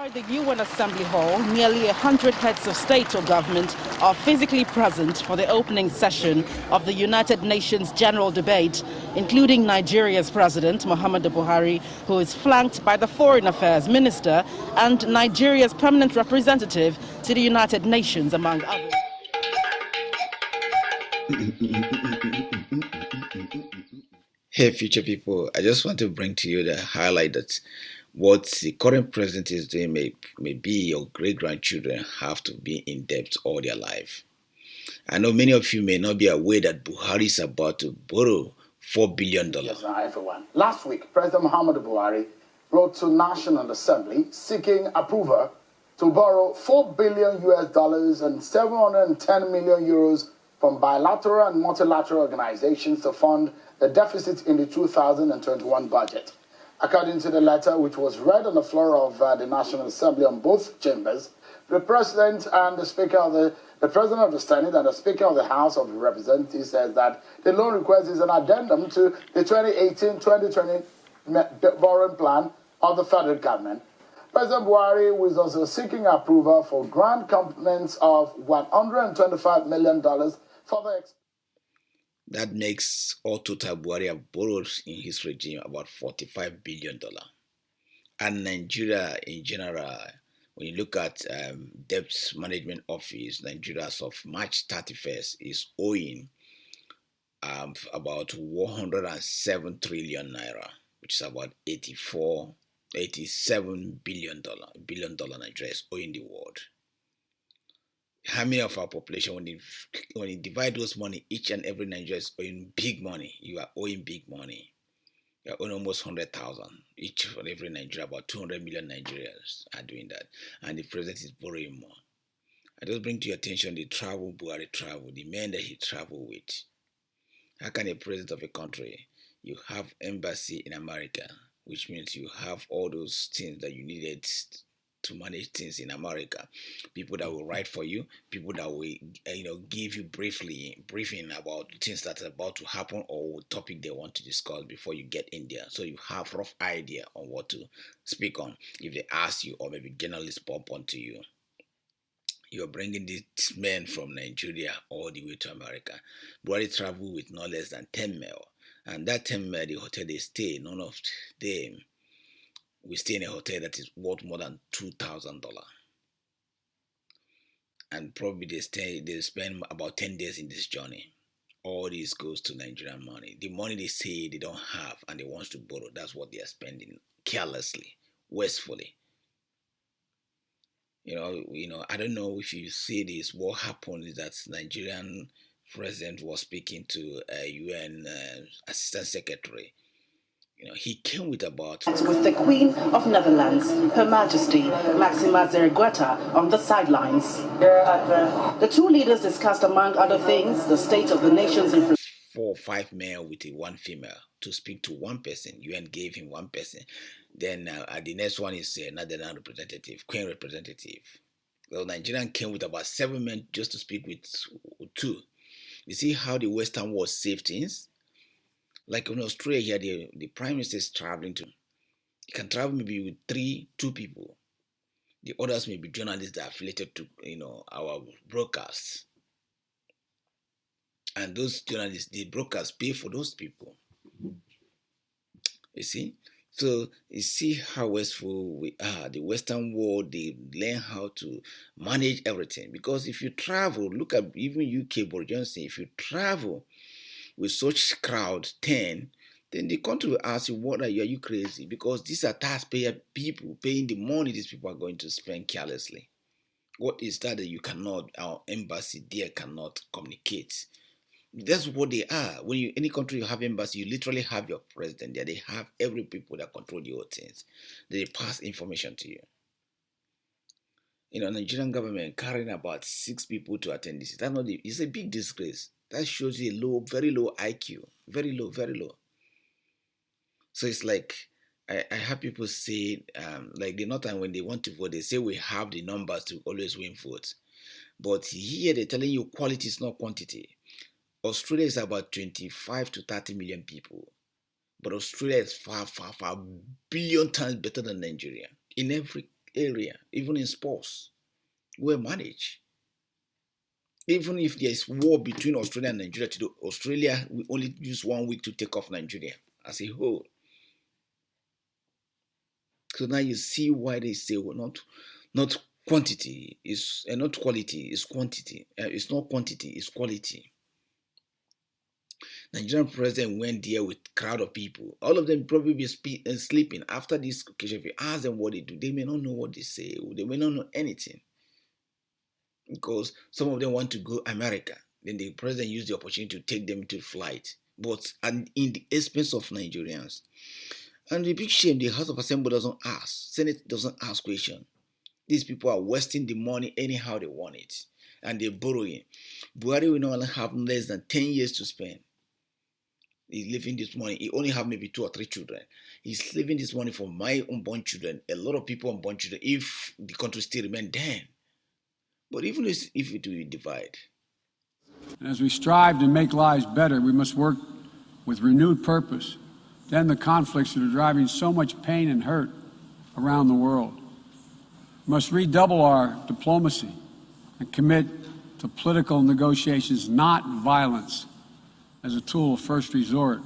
Inside the UN Assembly Hall, nearly 100 heads of state or government are physically present for the opening session of the United Nations General Debate, including Nigeria's President, Muhammed Buhari, who is flanked by the Foreign Affairs Minister and Nigeria's permanent representative to the United Nations, among others. Hey, future people, I just want to bring to you the highlight that what the current president is doing may be your great-grandchildren have to be in debt all their life. I know many of you may not be aware that Buhari is about to borrow $4 billion. Yes, now everyone. Last week, President Muhammad Buhari wrote to National Assembly seeking approval to borrow $4 billion and 710 million euros from bilateral and multilateral organizations to fund the deficit in the 2021 budget. According to the letter, which was read on the floor of the National Assembly on both chambers, the President and the Speaker of the President of the Senate and the Speaker of the House of Representatives says that the loan request is an addendum to the 2018-2020 borrowing plan of the federal government. President Buhari was also seeking approval for grant components of $125 million for the That makes all total Buhari have borrowed in his regime about $45 billion. And Nigeria in general, when you look at debt management office, Nigeria as of March 31st is owing about 107 trillion naira, which is about 87 billion dollar Nigeria is owing the world. How many of our population, when you divide those money, each and every Nigerian is owing big money. You are owing big money. You are owing almost 100,000. Each and every Nigeria, about 200 million Nigerians are doing that. And the president is borrowing more. I just bring to your attention the travel Buhari travel, the men that he traveled with. How can a president of a country, you have embassy in America, which means you have all those things that you needed to manage things in America, people that will write for you, people that will give you briefing about things that are about to happen or topic they want to discuss before you get in there, so you have rough idea on what to speak on if they ask you, or maybe journalists bump onto you. You're bringing these men from Nigeria all the way to America. Buhari travel with no less than 10 mil, and that 10 mil, the hotel they stay, none of them we stay in a hotel that is worth more than $2,000, and probably they spend about 10 days in this journey. All this goes to Nigerian money. The money they say they don't have and they want to borrow, that's what they are spending carelessly, wastefully. I don't know if you see this. What happened is that Nigerian president was speaking to a UN assistant secretary. He came with with the Queen of Netherlands, Her Majesty Maxima Zerigueta, on the sidelines. The two leaders discussed, among other things, the state of the nation's 4 or 5 male with one female to speak to one person. UN gave him one person. Then the next one is another representative, Queen representative. Well, Nigerian came with about 7 men just to speak with 2. You see how the Western world saved things? Like in Australia here, the Prime Minister is traveling to. He can travel maybe with 2 people. The others may be journalists that are affiliated to our broadcasts. And those journalists, the brokers pay for those people. You see? So you see how wasteful we are. The Western world, they learn how to manage everything. Because if you travel, look at even UK, Boris Johnson, if you travel with such crowd 10, then the country will ask you, what are you crazy? Because these are taxpayer people paying the money these people are going to spend carelessly. What is that you cannot, our embassy there cannot communicate? That's what they are. When any country you have embassy, you literally have your president there. They have every people that control the whole things. They pass information to you. Nigerian government carrying about 6 people to attend this. It's a big disgrace. That shows you a very low IQ. Very low, very low. So it's like, I have people say, like the Northern, when they want to vote, they say we have the numbers to always win votes. But here they're telling you quality is not quantity. Australia is about 25 to 30 million people. But Australia is far, far, far billion times better than Nigeria in every area, even in sports, well managed. Even if there is war between Australia and Nigeria today, Australia will only use 1 week to take off Nigeria as a whole. So now you see why they say, well, not quantity is not quality, is quantity. It's not quantity, it's quality. Nigerian president went there with crowd of people. All of them probably be sleeping. After this occasion, if you ask them what they do, they may not know what they say. They may not know anything. Because some of them want to go America. Then the president used the opportunity to take them to flight. But and in the expense of Nigerians. And the big shame, the House of Assembly doesn't ask. Senate doesn't ask questions. These people are wasting the money anyhow they want it. And they're borrowing. Buhari will not have less than 10 years to spend. He's leaving this money. He only have maybe 2 or 3 children. He's leaving this money for my unborn children. A lot of people unborn children, if the country still remain then. But even if it will divide. As we strive to make lives better, we must work with renewed purpose to end the conflicts that are driving so much pain and hurt around the world. We must redouble our diplomacy and commit to political negotiations, not violence, as a tool of first resort.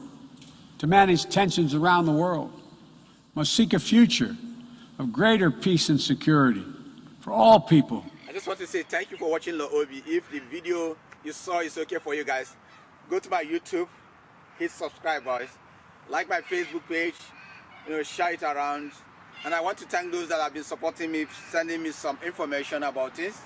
To manage tensions around the world, we must seek a future of greater peace and security for all people. I just want to say thank you for watching Loobi. If the video you saw is okay for you guys, go to my YouTube, hit subscribe, guys. Like my Facebook page, share it around. And I want to thank those that have been supporting me, sending me some information about this.